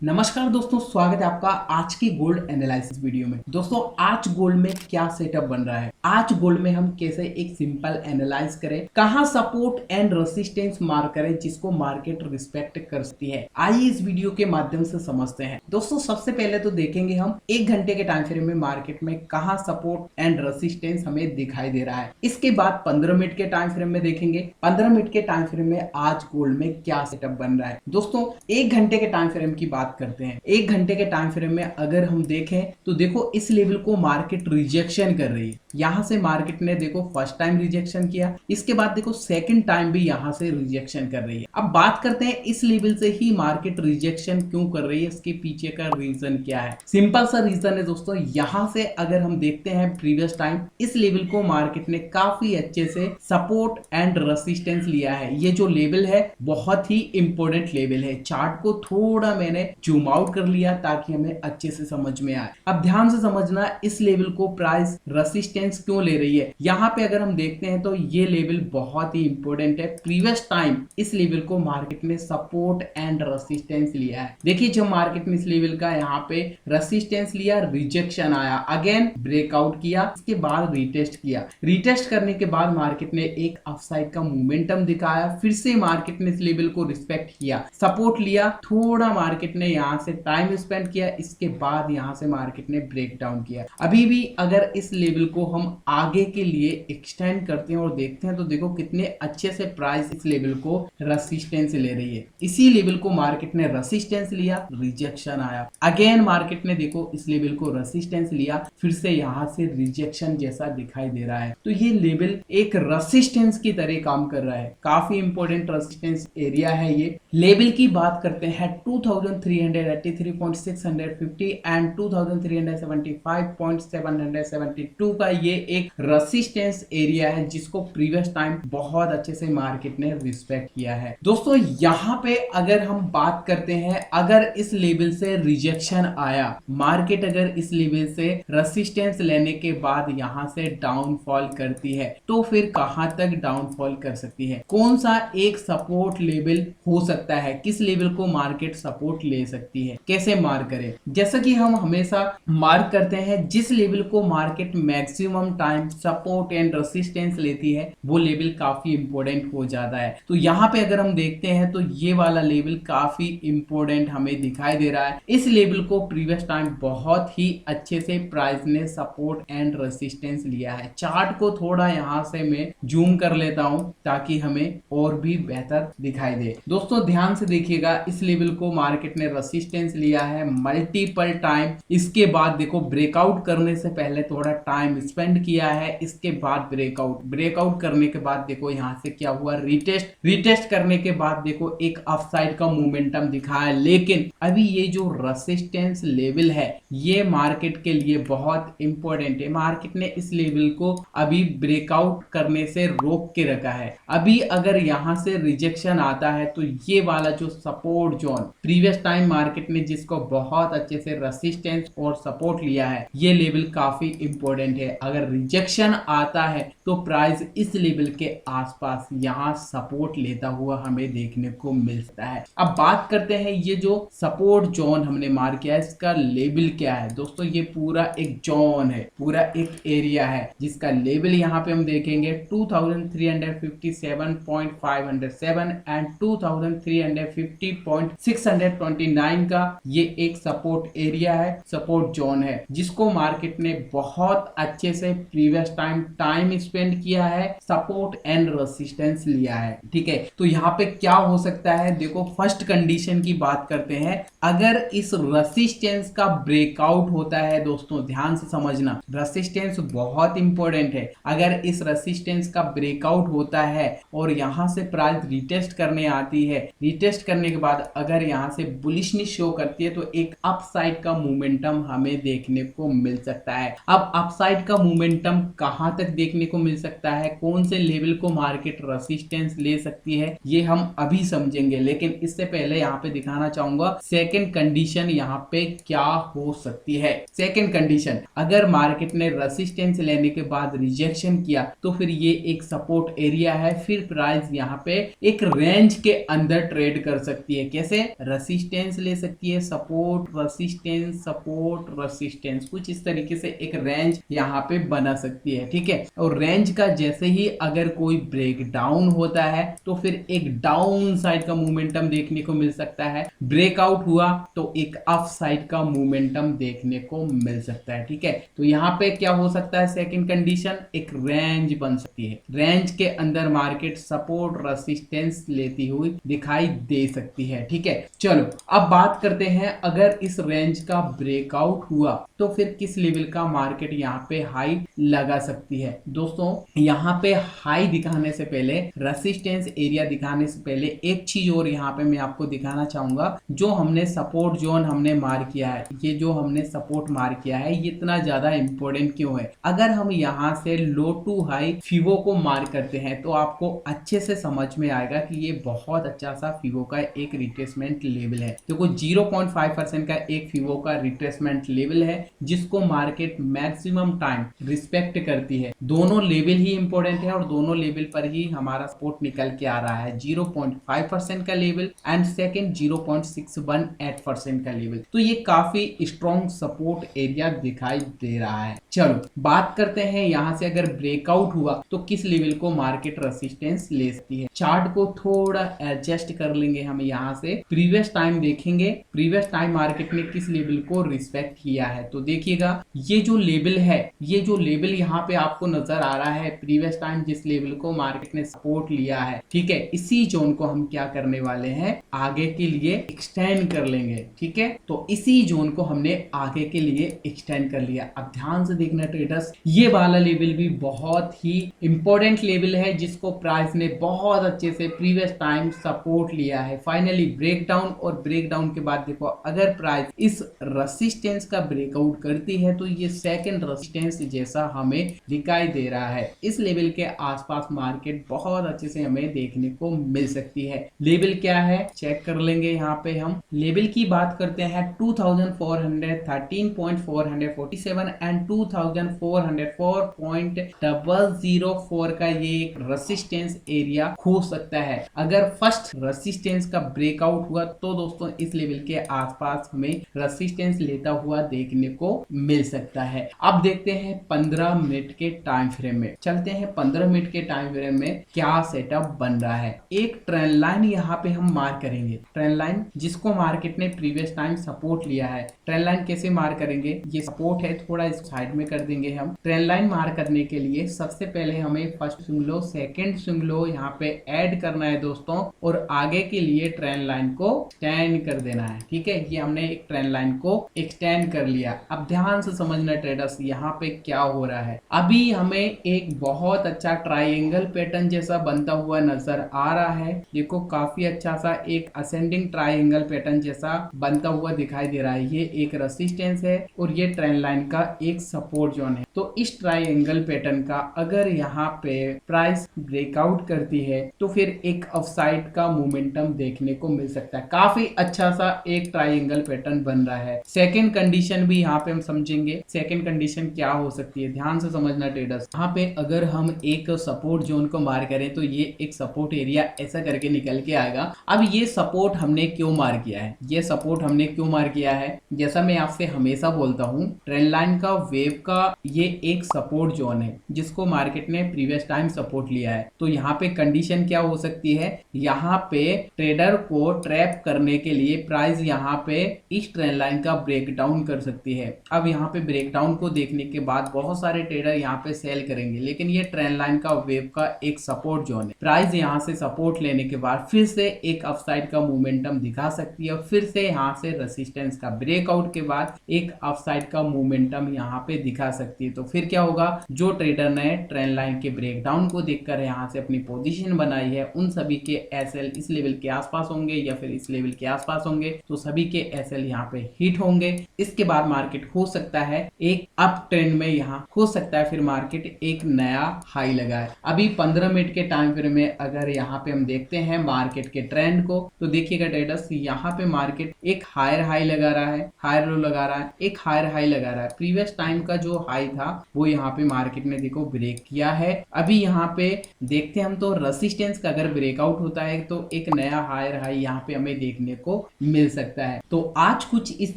नमस्कार दोस्तों, स्वागत है आपका आज की गोल्ड एनालिसिस वीडियो में। दोस्तों आज गोल्ड में क्या सेटअप बन रहा है, आज गोल्ड में हम कैसे एक सिंपल एनालाइज करें, कहां सपोर्ट एंड रेसिस्टेंस मार्क करें जिसको मार्केट रिस्पेक्ट कर सकती है, आइए इस वीडियो के माध्यम से समझते हैं। दोस्तों सबसे पहले तो देखेंगे हम 1 घंटे के टाइम फ्रेम में मार्केट में कहां सपोर्ट एंड रेसिस्टेंस हमें दिखाई दे रहा है। इसके बाद 15 मिनट के टाइम फ्रेम में देखेंगे 15 मिनट के टाइम फ्रेम में आज गोल्ड में क्या सेटअप बन रहा है। दोस्तों 1 घंटे के टाइम फ्रेम की बात करते हैं। 1 घंटे के टाइम फ्रेम में अगर हम देखें तो देखो इस लेवल को मार्केट रिजेक्शन कर रही है। यहां से मार्केट ने देखो फर्स्ट टाइम रिजेक्शन किया, इसके बाद देखो सेकंड टाइम भी यहां से रिजेक्शन कर रही है। अब बात करते हैं इस लेवल से ही मार्केट रिजेक्शन क्यों कर रही है, इसके पीछे का रीजन क्या है। सिंपल सा रीजन है दोस्तों, यहां से अगर हम देखते हैं प्रीवियस टाइम इस लेवल को मार्केट ने काफी अच्छे से सपोर्ट एंड रेसिस्टेंस लिया है। ये जो लेवल है बहुत ही इंपॉर्टेंट लेवल है। चार्ट को थोड़ा मैंने जूम आउट कर लिया ताकि हमें अच्छे से समझ में आए। अब ध्यान से समझना इस लेवल को प्राइस रेसिस्टेंस क्यों ले रही है। यहाँ पे अगर हम देखते हैं तो ये लेवल बहुत ही इंपॉर्टेंट है। प्रीवियस टाइम इस लेवल को मार्केट ने सपोर्ट एंड रेसिस्टेंस लिया है। देखिए जब मार्केट ने इस लेवल का यहाँ पे रेसिस्टेंस लिया, रिजेक्शन आया, अगेन ब्रेकआउट किया, इसके बाद रीटेस्ट किया। रीटेस्ट करने के बाद मार्केट ने एक अपसाइड का मोमेंटम दिखाया, फिर से मार्केट ने इस लेवल को रिस्पेक्ट किया, सपोर्ट लिया, थोड़ा मार्केट ने यहाँ से टाइम स्पेंड किया, इसके बाद यहाँ से मार्केट ने ब्रेक डाउन किया। अभी भी अगर इस लेवल को हम आगे के लिए एक्सटेंड करते हैं और देखते हैं तो देखो कितने अच्छे से प्राइस इस लेवल को रेसिस्टेंस ले रही है। इसी लेवल को मार्केट ने रेसिस्टेंस लिया, रिजेक्शन आया, अगेन मार्केट ने देखो इस लेवल को रेसिस्टेंस लिया, फिर से यहाँ से रिजेक्शन जैसा दिखाई दे रहा है। तो ये लेवल एक रेसिस्टेंस की तरह काम कर रहा है, काफी इंपॉर्टेंट रेसिस्टेंस एरिया है। ये लेवल की बात करते हैं 2383.650 एंड 2375.772 का ये एक रेसिस्टेंस एरिया है जिसको प्रीवियस टाइम बहुत अच्छे से मार्केट ने रिस्पेक्ट किया है। दोस्तों यहाँ पे अगर हम बात करते हैं, अगर इस लेवल से रिजेक्शन आया, मार्केट अगर इस लेवल से रेसिस्टेंस लेने के बाद यहाँ से डाउनफॉल करती है तो फिर कहां तक डाउनफॉल कर सकती है, कौन सा एक सपोर्ट लेवल हो सकता है, किस लेवल को मार्केट सपोर्ट ले सकती है, कैसे मार्क करें। जैसा कि हम हमेशा मार्क करते हैं जिस लेवल को market maximum time support and resistance लेती है वो लेवल काफी इंपॉर्टेंट हो जाता है। तो यहाँ पे अगर हम देखते हैं तो ये वाला लेवल काफी इंपॉर्टेंट हमें दिखाई दे रहा है। इस लेवल को प्रीवियस टाइम बहुत ही अच्छे से प्राइस ने सपोर्ट एंड रेसिस्टेंस लिया है। चार्ट को थोड़ा यहाँ से मैं जूम कर लेता हूं ताकि हमें और भी बेहतर दिखाई दे। दोस्तों ध्यान से देखिएगा, इस लेवल को मार्केट ने रेसिस्टेंस लिया है मल्टीपल टाइम, इसके बाद देखो ब्रेकआउट करने से पहले थोड़ा टाइम स्पेंड किया है, इसके बाद ब्रेकआउट करने के बाद देखो यहाँ से क्या हुआ, रिटेस्ट करने के बाद देखो एक अपसाइड का मोमेंटम दिखाया। लेकिन अभी ये जो रेसिस्टेंस लेवल है ये मार्केट के लिए बहुत इंपॉर्टेंट है। मार्केट ने इस लेवल को अभी ब्रेकआउट करने से रोक के रखा है। अभी अगर यहाँ से रिजेक्शन आता है तो ये वाला जो support zone previous time market ने जिसको बहुत अच्छे से रेसिस्टेंस और सपोर्ट लिया है, ये लेवल काफी इंपॉर्टेंट है। अगर रिजेक्शन आता है तो प्राइस इस लेवल के आसपास यहाँ सपोर्ट लेता हुआ हमें देखने को मिल सकता है। अब बात करते हैं ये जो सपोर्ट जोन हमने मार्क किया है इसका लेवल क्या है। दोस्तों ये पूरा एक जोन है, पूरा एक एरिया है जिसका लेवल यहाँ पे हम देखेंगे 2357.507 एंड 2350.629 का ये एक सपोर्ट एरिया है, सपोर्ट जोन है जिसको मार्केट ने बहुत अच्छे से प्रीवियस टाइम स्पेंड किया है, सपोर्ट एंड रेसिस्टेंस लिया है। ठीक है, तो यहाँ पे क्या हो सकता है, देखो फर्स्ट कंडीशन की बात करते हैं। अगर इस रेसिस्टेंस का ब्रेकआउट होता है, दोस्तों ध्यान से समझना, रेसिस्टेंस बहुत इंपॉर्टेंट है। अगर इस रेसिस्टेंस का ब्रेकआउट होता है और यहाँ से प्राइस रिटेस्ट करने आती है, रिटेस्ट करने के बाद अगर यहाँ से बुलिशनेस शो करती है तो एक अपसाइड का मोमेंटम हमें देखने को मिल सकता है। अब अपसाइड का मोमेंटम कहां तक देखने को मिल सकता है, कौन से लेवल को मार्केट रेसिस्टेंस ले सकती है, ये हम अभी समझेंगे। लेकिन इससे पहले यहाँ पे दिखाना चाहूंगा सेकंड कंडीशन यहाँ पे क्या हो सकती है। सेकंड कंडीशन, अगर मार्केट ने रेसिस्टेंस लेने के बाद रिजेक्शन किया तो फिर ये एक सपोर्ट एरिया है, फिर प्राइस यहाँ पे एक रेंज के अंदर ट्रेड कर सकती है। कैसे? रेसिस्टेंस ले सकती है, सपोर्ट रेसिस्टेंस सपोर्ट रेसिस्टेंस, कुछ इस तरीके से एक रेंज यहाँ पे बना सकती है। ठीक है, और रेंज का जैसे ही अगर कोई ब्रेक डाउन होता है तो फिर एक डाउन साइड का मोमेंटम देखने को मिल सकता है, ब्रेकआउट हुआ तो एक अप साइड का मोमेंटम देखने को मिल सकता है। ठीक है, तो यहाँ पे क्या हो सकता है? सेकंड कंडीशन, एक रेंज बन सकती है, रेंज के अंदर मार्केट सपोर्ट रेसिस्टेंस लेती हुई दिखाई दे सकती है। ठीक है, चलो अब बात करते हैं, अगर इस रेंज का ब्रेकआउट हुआ तो फिर किस लेवल का मार्केट यहाँ पे हाई लगा सकती है। दोस्तों यहाँ पे हाई दिखाने से पहले, रेसिस्टेंस एरिया दिखाने से पहले एक चीज और यहाँ पे मैं आपको दिखाना चाहूंगा। जो हमने सपोर्ट जोन हमने मार्क किया है, ये जो हमने सपोर्ट मार्क किया है, ये इतना ज्यादा इंपॉर्टेंट क्यों है? अगर हम यहाँ से लो टू हाई फीवो को मार्क करते हैं तो आपको अच्छे से समझ में आएगा कि ये बहुत अच्छा सा फीवो का एक रिट्रेसमेंट लेवल है। देखो 0.5% का एक फीवो का रिट्रेसमेंट लेवल है जिसको मार्केट मैक्सिमम टाइम रिस्पेक्ट करती है। दोनों लेवल ही इंपॉर्टेंट है और दोनों लेवल पर ही हमारा सपोर्ट निकल के आ रहा है, 0.5% का लेवल एंड सेकंड 0.618% का लेवल। तो ये काफी स्ट्रॉन्ग सपोर्ट एरिया दिखाई दे रहा है। चलो बात करते हैं, यहाँ से अगर ब्रेकआउट हुआ तो किस लेवल को मार्केट रेसिस्टेंस ले सकती है। चार्ट को थोड़ा एडजस्ट कर लेंगे हम, यहाँ से प्रीवियस टाइम देखेंगे, प्रीवियस टाइम मार्केट ने किस लेवल को रिस्पेक्ट किया है। तो देखिएगा ये जो लेवल है, ये जो लेवल यहाँ पे आपको नजर आ रहा है, प्रीवियस टाइम जिस लेवल को मार्केट ने सपोर्ट लिया है, ठीक है, इसी जोन को हम क्या करने वाले हैं, आगे के लिए एक्सटेंड कर लेंगे। ठीक है, तो इसी जोन को हमने आगे के लिए एक्सटेंड कर लिया। अब ध्यान से देखना ट्रेडर्स, ये वाला लेवल भी बहुत ही इंपॉर्टेंट लेवल है जिसको प्राइस ने बहुत अच्छे से प्रीवियस टाइम सपोर्ट लिया है। फाइनली ब्रेकडाउन, और ब्रेकडाउन के बाद देखो अगर प्राइस इस रेसिस्टेंस का ब्रेकआउट करती है तो ये सेकंड रेसिस्टेंस जैसा हमें दिखाई दे रहा है। इस लेवल के आसपास मार्केट बहुत अच्छे से हमें देखने को मिल सकती है। लेवल क्या है चेक कर लेंगे। यहाँ पे हम लेवल की बात करते हैं, 2413.447 एंड 2404.004 का ये एक रेसिस्टेंस एरिया हो सकता है। अगर फर्स्ट रेसिस्टेंस का ब्रेकआउट हुआ तो दोस्तों इस लेवल के आसपास हमें रेसिस्टेंस लेता हुआ देखने को मिल सकता है। अब देखते हैं 15 मिनट के टाइम फ्रेम में, चलते हैं 15 मिनट के टाइम फ्रेम में क्या सेटअप बन रहा है। एक ट्रेंड लाइन यहाँ पे हम मार्क करेंगे, ट्रेंड लाइन जिसको मार्केट ने प्रीवियस टाइम सपोर्ट लिया है। ट्रेंड लाइन कैसे मार्क करेंगे, ये सपोर्ट है, थोड़ा इस साइड में कर देंगे हम। ट्रेंड लाइन मार्क करने के लिए सबसे पहले हमें first swing low, second swing low यहाँ पे ऐड करना है दोस्तों, और आगे के लिए ट्रेंड लाइन को एक्सटेंड कर देना है। ठीक है, ये हमने एक ट्रेंड लाइन को एक्सटेंड कर लिया। अब ध्यान से समझना ट्रेडर्स, यहाँ पे क्या हो रहा है। अभी हमें एक बहुत अच्छा ट्राइंगल पैटर्न जैसा बनता हुआ नजर आ रहा है। देखो काफी अच्छा सा एक असेंडिंग ट्राइंगल पैटर्न जैसा बनता हुआ दिखाई दे रहा है। ये एक रेसिस्टेंस है और ये ट्रेंड लाइन का एक सपोर्ट जोन है। तो इस ट्राइंगल पैटर्न का अगर यहाँ पे प्राइस ब्रेकआउट करती है तो फिर एक अपसाइड का मोमेंटम देखने को मिल सकता है। काफी अच्छा सा एक ट्राइंगल पैटर्न बन रहा है। सेकंड कंडीशन भी यहाँ पे हम समझेंगे, सेकंड कंडीशन क्या हो सकती है, ध्यान से समझना ट्रेडर्स। यहाँ पे अगर हम एक सपोर्ट जोन को मार्क करें तो ये एक सपोर्ट एरिया ऐसा करके निकल के आएगा। अब ये सपोर्ट हमने क्यों मार्क किया है, ये सपोर्ट हमने क्यों मार्क किया है, जैसा मैं आपसे हमेशा बोलता हूँ, ट्रेंड लाइन का वेव का ये एक सपोर्ट जोन है जिसको मार्केट ने प्रीवियस टाइम सपोर्ट लिया है। तो यहाँ पे कंडीशन क्या हो सकती है, यहाँ पे ट्रेडर को ट्रैप करने के लिए प्राइस यहाँ पे इस ट्रेंड लाइन का ब्रेकडाउन कर सकती है। अब यहाँ पे ब्रेकडाउन को देखने के बाद बहुत सारे ट्रेडर यहाँ पे सेल करेंगे, लेकिन ये ट्रेंड लाइन का वेव का एक सपोर्ट जोन है। प्राइस यहाँ से सपोर्ट लेने के बाद फिर से एक अपसाइड का मोमेंटम दिखा सकती है और फिर से यहाँ से रेसिस्टेंस का ब्रेकआउट के बाद एक अपसाइड का मोमेंटम यहाँ पे दिखा सकती है। तो फिर क्या होगा, जो ट्रेडर ने ट्रेंड लाइन के ब्रेकडाउन को देखकर यहाँ से अपनी पोजीशन बनाई है उन सभी के एसएल इस लेवल के आसपास होंगे या फिर इस लेवल के आसपास होंगे, तो सभी के एसएल यहाँ पे हिट होंगे। इसके बाद मार्केट हो सकता है एक अप ट्रेंड में, यहाँ हो सकता है फिर मार्केट एक नया हाई लगाए। अभी 15 मिनट के टाइम फ्रेम में अगर यहाँ पे हम देखते हैं मार्केट के ट्रेंड को, तो देखिएगा ट्रेडर्स, यहाँ पे मार्केट एक हायर हाई लगा रहा है, हायर लो लगा रहा है, एक हायर हाई लगा रहा है। प्रीवियस टाइम का जो हाई था वो यहाँ पे मार्केट ने देखो ब्रेक किया है। अभी यहाँ पे देखते हैं हम, तो रेसिस्टेंस का अगर ब्रेकआउट होता है तो एक नया हायर हाई यहाँ पे हमें देखने को मिल सकता है। तो आज कुछ इस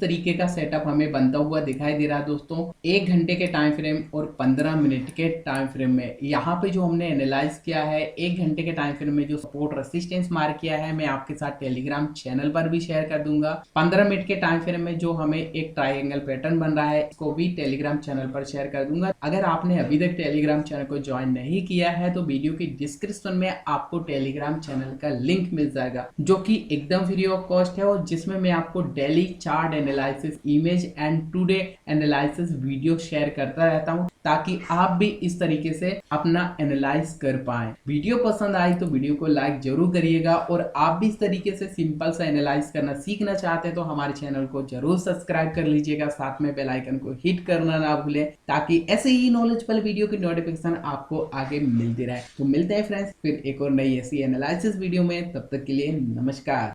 तरीके का सेटअप हमें बनता हुआ दिखाई दे रहा है दोस्तों। 1 घंटे के टाइम फ्रेम और 15 मिनट के टाइम फ्रेम में यहाँ पे जो हमने एनालाइज किया है, 1 घंटे के टाइम फ्रेम में जो सपोर्ट रेसिस्टेंस मार्क किया है, मैं आपके साथ टेलीग्राम चैनल पर भी शेयर कर दूंगा। 15 मिनट के टाइम फ्रेम में जो हमें एक ट्रायंगल पैटर्न बन रहा है, इसको भी टेलीग्राम चैनल पर शेयर कर दूंगा। अगर आपने अभी तक टेलीग्राम चैनल को ज्वाइन नहीं किया है तो वीडियो की डिस्क्रिप्शन में आपको टेलीग्राम चैनल का लिंक मिल जाएगा, जो कि एकदम फ्री ऑफ कॉस्ट है और जिसमें मैं आपको daily chart analysis, image and today analysis video share करता रहता हूं, ताकि आप भी इस तरीके से अपना एनालाइज कर पाए। वीडियो पसंद आई तो वीडियो को लाइक जरूर करिएगा, और आप भी इस तरीके से सिंपल सा एनालाइज करना सीखना चाहते हैं तो हमारे चैनल को जरूर सब्सक्राइब कर लीजिएगा, साथ में बेल आइकन को हिट करना ना भूलें, ताकि ऐसे ही नॉलेजेबल वीडियो की नोटिफिकेशन आपको आगे मिलती रहे। तो मिलते हैं फ्रेंड्स फिर एक और नई ऐसी एनालिसिस वीडियो में, तब तक के लिए नमस्कार।